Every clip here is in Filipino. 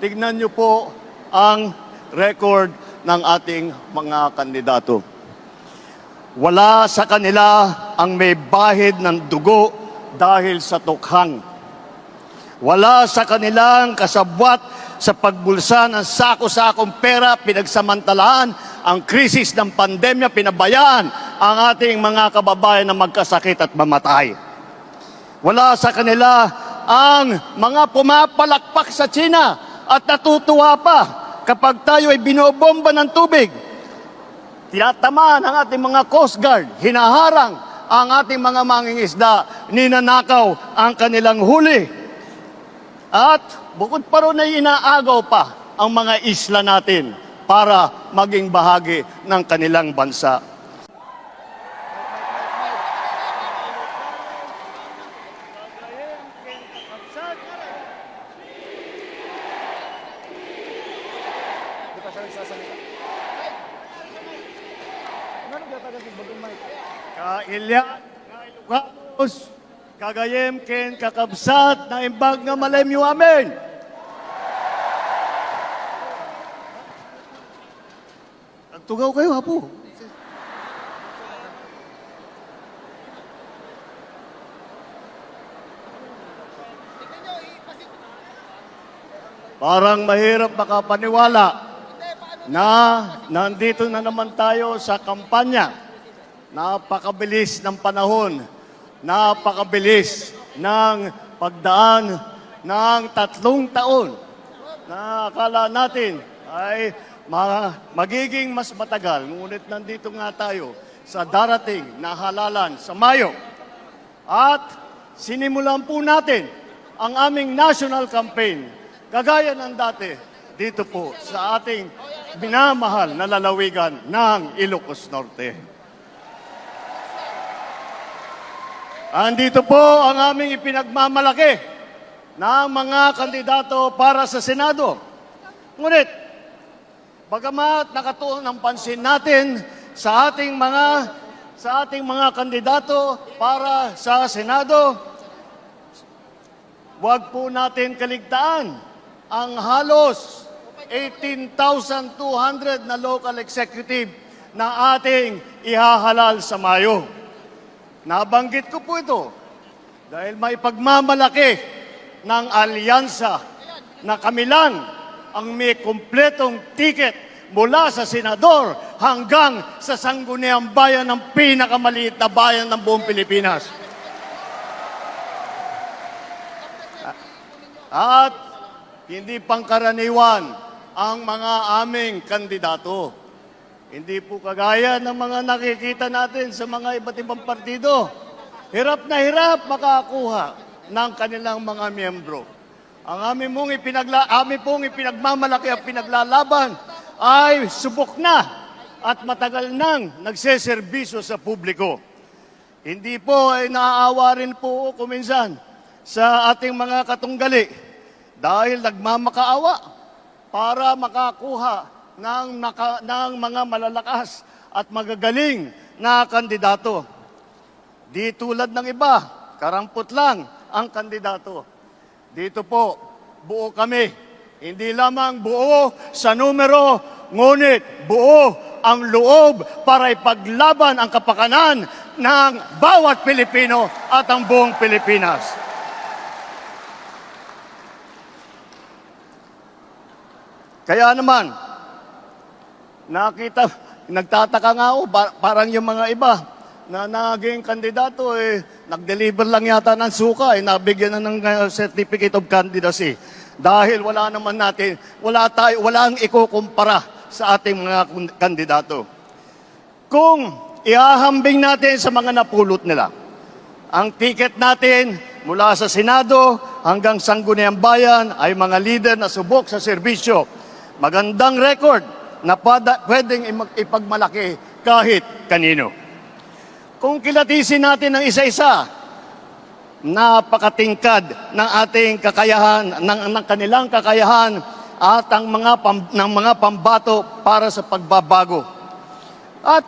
tignan niyo po ang record ng ating mga kandidato. Wala sa kanila ang may bahid ng dugo dahil sa tukhang. Wala sa kanilang kasabwat sa pagbulsa ng sako-sakong pera, pinagsamantalaan ang krisis ng pandemya, pinabayaan ang ating mga kababayan na magkasakit at mamatay. Wala sa kanila ang mga pumapalakpak sa China at natutuwa pa kapag tayo ay binobomba ng tubig. Tinatamaan ang ating mga Coast Guard, hinaharang ang ating mga mangingisda, ninanakaw ang kanilang huli. At bukod pa ron ay inaagaw pa ang mga isla natin para maging bahagi ng kanilang bansa. Kailyan, Kailuganos, Kagayem, Ken, Kakabsat, na imbag nga malemyo amin. Nagtugaw kayo, hapo. Parang mahirap makapaniwala na nandito na naman tayo sa kampanya. Napakabilis ng panahon. Napakabilis ng pagdaan ng 3 taon na akala natin ay magiging mas matagal. Ngunit nandito nga tayo sa darating na halalan sa Mayo. At sinimulan po natin ang aming national campaign, kagaya ng dati, dito po sa ating minamahal na lalawigan ng Ilocos Norte. Andito po ang aming ipinagmamalaki ng mga kandidato para sa Senado. Ngunit, bagamat nakatuon ang pansin natin sa ating mga kandidato para sa Senado, huwag po natin kaligtaan ang halos 18,200 na local executive na ating ihahalal sa Mayo. Nabanggit ko po ito dahil may pagmamalaki ng alyansa na kami lang ang may kumpletong tiket mula sa senador hanggang sa sangguniang bayan ng pinakamaliit na bayan ng buong Pilipinas. At hindi pangkaraniwan ang mga aming kandidato. Hindi po kagaya ng mga nakikita natin sa mga iba't ibang partido. Hirap na hirap makakuha ng kanilang mga miyembro. Ang amin pong ipinagmamalaki at pinaglalaban ay subok na at matagal nang nagseserbisyo sa publiko. Hindi po ay naaawa rin po kuminsan sa ating mga katunggali dahil nagmamakaawa para makakuha ng mga malalakas at magagaling na kandidato. Di tulad ng iba, karampot lang ang kandidato. Dito po, buo kami. Hindi lamang buo sa numero, ngunit buo ang loob para ipaglaban ang kapakanan ng bawat Pilipino at ang buong Pilipinas. Kaya naman, nagtataka nga ako, parang yung mga iba na naging kandidato, nag-deliver lang yata ng suka, nabigyan na ng certificate of candidacy. Dahil wala ang ikukumpara sa ating mga kandidato. Kung ihahambing natin sa mga napulot nila, ang ticket natin mula sa Senado hanggang Sangguniang Bayan ay mga leader na subok sa serbisyo. Magandang record na pwedeng ipagmalaki kahit kanino. Kung kilatisin natin ng isa-isa, napakatingkad ng ating kakayahan, ng kanilang kakayahan at ng mga pambato para sa pagbabago. At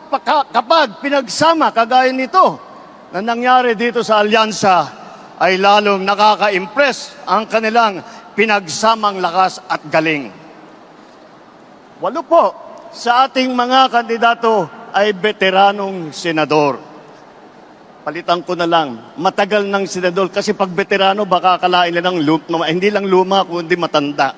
kapag pinagsama kagaya nito na nangyari dito sa alyansa, ay lalong nakaka-impress ang kanilang pinagsamang lakas at galing. 8 po sa ating mga kandidato ay veteranong senador. Palitan ko na lang, matagal ng senador kasi pag veterano baka akalain nilang hindi lang luma kundi matanda.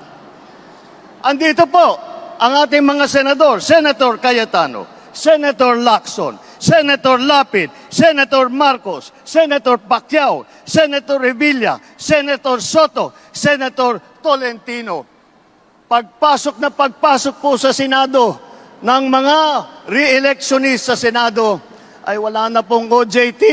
Andito po ang ating mga senador, Senator Cayetano, Senator Lacson, Senator Lapid, Senator Marcos, Senator Pacquiao, Senator Revilla, Senator Soto, Senator Tolentino. Pagpasok po sa Senado ng mga re-electionist sa Senado, ay wala na pong OJT.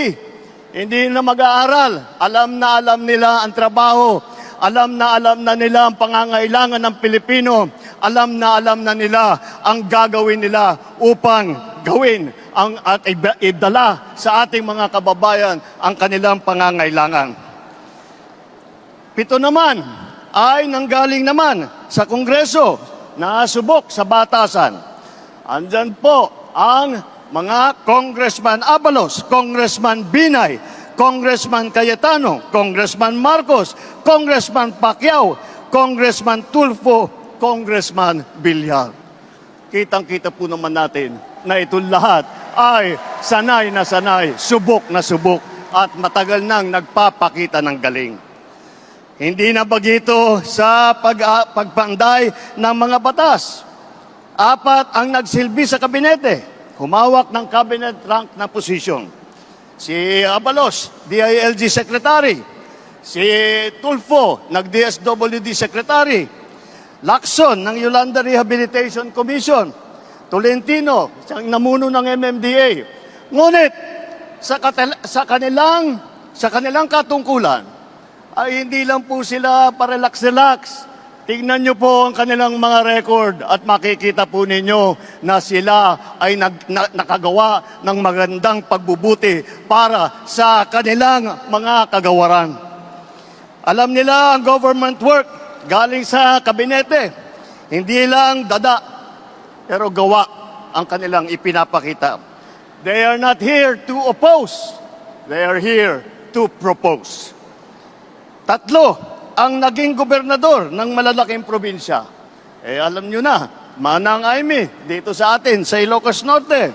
Hindi na mag-aaral. Alam nila ang trabaho. Alam na nila ang pangangailangan ng Pilipino. Alam na nila ang gagawin nila upang gawin at idala sa ating mga kababayan ang kanilang pangangailangan. 7 naman ay nanggaling naman sa Kongreso na subok sa batasan. Andyan po ang mga Congressman Abalos, Congressman Binay, Congressman Cayetano, Congressman Marcos, Congressman Pacquiao, Congressman Tulfo, Congressman Villar. Kitang-kita po naman natin na ito lahat ay sanay na sanay, subok na subok at matagal nang nagpapakita ng galing. Hindi na bagito sa pagpanday ng mga batas. 4 ang nagsilbi sa kabinete, humawak ng cabinet rank na posisyon. Si Abalos, DILG Secretary. Si Tulfo, nag-DSWD Secretary. Lacson, ng Yolanda Rehabilitation Commission. Tolentino, siyang namuno ng MMDA. Ngunit, sa kanilang katungkulan, ay hindi lang po sila parelax-relax. Tingnan nyo po ang kanilang mga record at makikita po ninyo na sila ay nakagawa ng magandang pagbubuti para sa kanilang mga kagawaran. Alam nila ang government work galing sa kabinete. Hindi lang dada, pero gawa ang kanilang ipinapakita. They are not here to oppose. They are here to propose. 3 ang naging gobernador ng malalaking probinsya. Alam nyo na, Manang Aimee, dito sa atin, sa Ilocos Norte.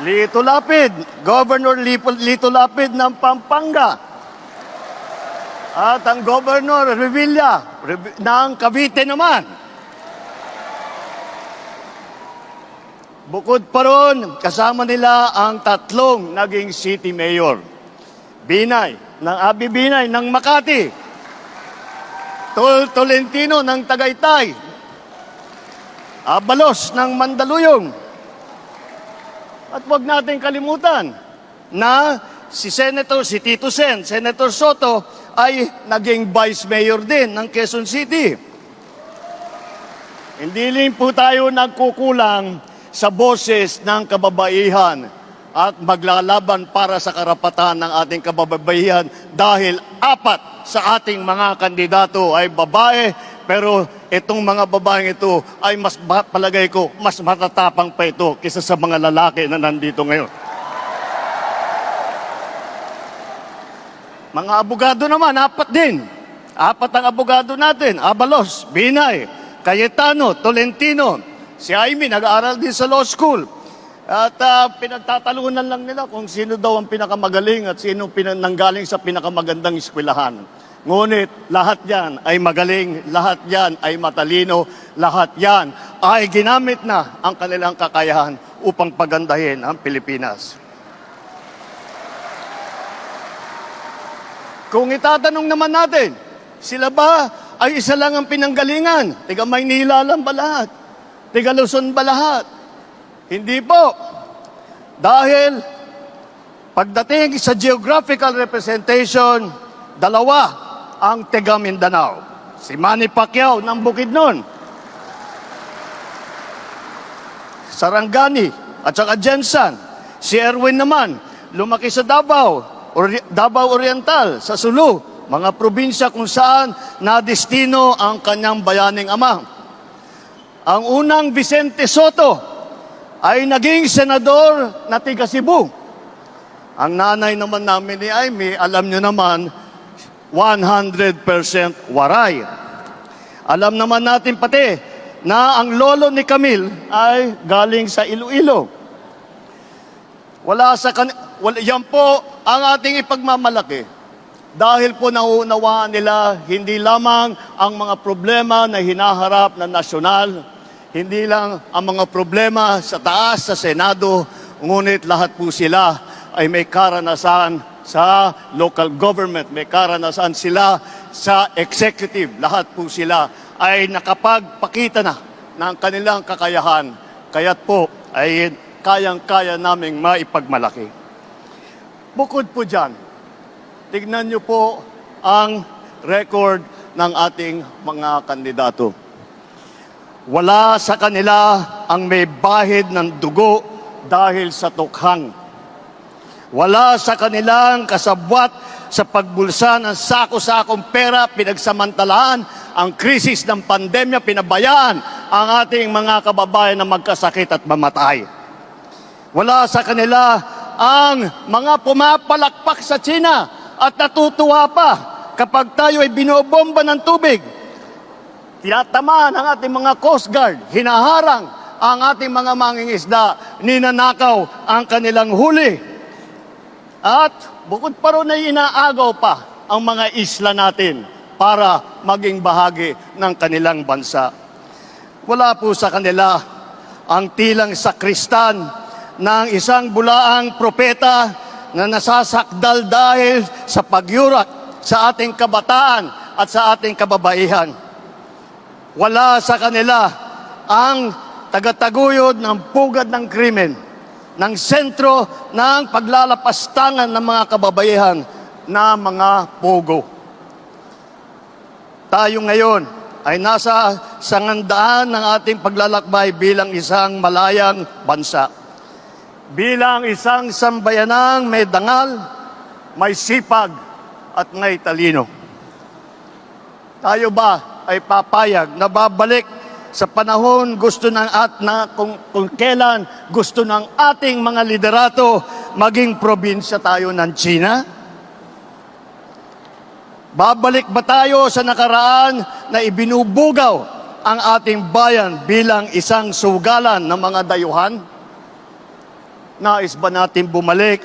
Lito Lapid, Governor Lito Lapid ng Pampanga. At ang Governor Revilla ng Cavite naman. Bukod pa ron, kasama nila ang 3 naging city mayor. Binay, ng Abi Binay ng Makati. Tolentino ng Tagaytay. Abalos ng Mandaluyong. At wag natin kalimutan na si Tito Sen, Senator Soto, ay naging Vice Mayor din ng Quezon City. Hindi rin po tayo nagkukulang sa boses ng kababaihan at maglalaban para sa karapatan ng ating kababaihan dahil 4 sa ating mga kandidato ay babae, pero itong mga babaeng ito ay palagay ko, mas matatapang pa ito kaysa sa mga lalaki na nandito ngayon. Mga abogado naman, 4 din. 4 ang abogado natin, Abalos, Binay, Cayetano, Tolentino. Si Aimee, nag-aaral din sa law school. At pinagtatalunan lang nila kung sino daw ang pinakamagaling at sino nanggaling sa pinakamagandang eskwelahan. Ngunit lahat yan ay magaling, lahat yan ay matalino, lahat yan ay ginamit na ang kanilang kakayahan upang pagandahin ang Pilipinas. Kung itatanong naman natin, sila ba ay isa lang ang pinanggalingan? Tiga Maynila lang ba lahat? Tiga Luzon ba lahat? Hindi po. Dahil pagdating sa geographical representation, 2 ang taga Mindanao. Si Manny Pacquiao ng Bukidnon, Sarangani at saka Jensan. Si Erwin naman, lumaki sa Davao Oriental, sa Sulu, mga probinsya kung saan nadestino ang kanyang bayaning ama. Ang unang Vicente Soto ay naging senador na taga Cebu. Ang nanay naman namin ni Aimee, alam nyo naman, 100% waray. Alam naman natin pati na ang lolo ni Camille ay galing sa Iloilo. Yan po ang ating ipagmamalaki. Dahil po nauunawaan nila hindi lamang ang mga problema na hinaharap na nasyonal, hindi lang ang mga problema sa taas, sa Senado, ngunit lahat po sila ay may karanasan sa local government, may karanasan sila sa executive. Lahat po sila ay nakapagpakita na ng kanilang kakayahan. Kaya't po ay kayang-kaya naming maipagmalaki. Bukod po dyan, tignan niyo po ang record ng ating mga kandidato. Wala sa kanila ang may bahid ng dugo dahil sa tukhang. Wala sa kanilang kasabwat sa pagbulsa ng sako-sakong pera, pinagsamantalaan ang krisis ng pandemya, pinabayaan ang ating mga kababayan na magkasakit at mamatay. Wala sa kanila ang mga pumapalakpak sa China at natutuwa pa kapag tayo ay binobomba ng tubig. Tinatamaan ang ating mga Coast Guard, hinaharang ang ating mga mangingisda, ninanakaw ang kanilang huli. At bukod pa ron ay inaagaw pa ang mga isla natin para maging bahagi ng kanilang bansa. Wala po sa kanila ang tilang sakristan ng isang bulaang propeta na nasasakdal dahil sa pagyurak sa ating kabataan at sa ating kababaihan. Wala sa kanila ang tagataguyod ng pugad ng krimen, ng sentro ng paglalapastangan ng mga kababaihan na mga pogo. Tayo ngayon ay nasa sangandaan ng ating paglalakbay bilang isang malayang bansa. Bilang isang sambayanang may dangal, may sipag at may talino. Tayo ba ay papayag na babalik sa panahon gusto ng kung kailan gusto ng ating mga liderato maging probinsya tayo ng China? Babalik ba tayo sa nakaraan na ibinubugaw ang ating bayan bilang isang sugalan ng mga dayuhan? Nais ba natin bumalik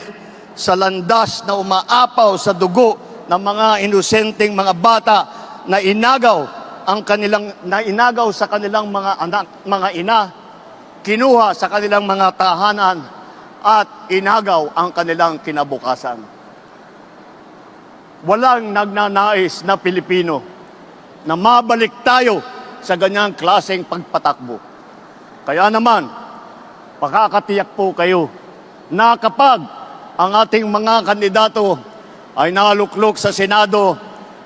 sa landas na umaapaw sa dugo ng mga inosenteng mga bata na inagaw sa kanilang mga anak, mga ina, kinuha sa kanilang mga tahanan at inagaw ang kanilang kinabukasan? Walang nagnanais na Pilipino na mabalik tayo sa ganyang klaseng pagpatakbo. Kaya naman, pakakatiyak po kayo na kapag ang ating mga kandidato ay naluklok sa Senado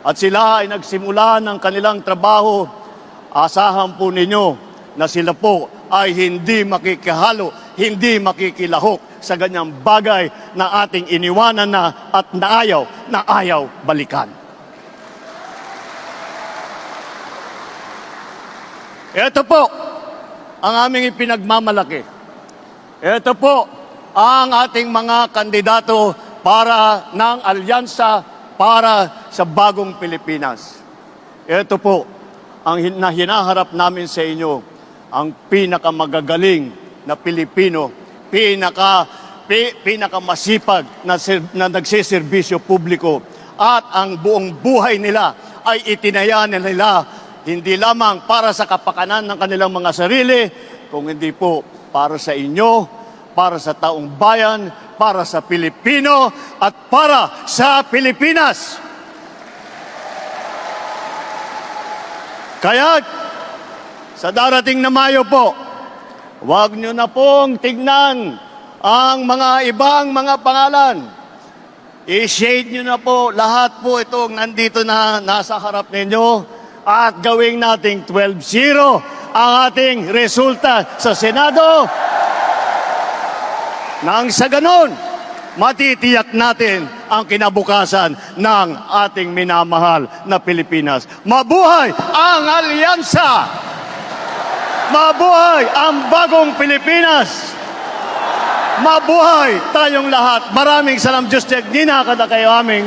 at sila ay nagsimula ng kanilang trabaho, asahan po ninyo na sila po ay hindi makikihalo, hindi makikilahok sa ganyang bagay na ating iniwanan na at na ayaw balikan. Ito po ang aming ipinagmamalaki. Ito po ang ating mga kandidato para ng alyansa para sa bagong Pilipinas. Ito po ang hinaharap namin sa inyo, ang pinakamagagaling na Pilipino, pinakamasipag na nagsiservisyo publiko, at ang buong buhay nila ay itinaya nila hindi lamang para sa kapakanan ng kanilang mga sarili, kung hindi po para sa inyo, para sa taong bayan, para sa Pilipino, at para sa Pilipinas. Kaya, sa darating na Mayo po, huwag nyo na pong tignan ang mga ibang mga pangalan. I-shade nyo na po lahat po itong nandito na nasa harap ninyo at gawing nating 12-0 ang ating resulta sa Senado. Nang sa ganon, matitiyak natin ang kinabukasan ng ating minamahal na Pilipinas. Mabuhay ang alyansa! Mabuhay ang bagong Pilipinas! Mabuhay tayong lahat! Maraming salam, Diyos, Nina, kada kayo aming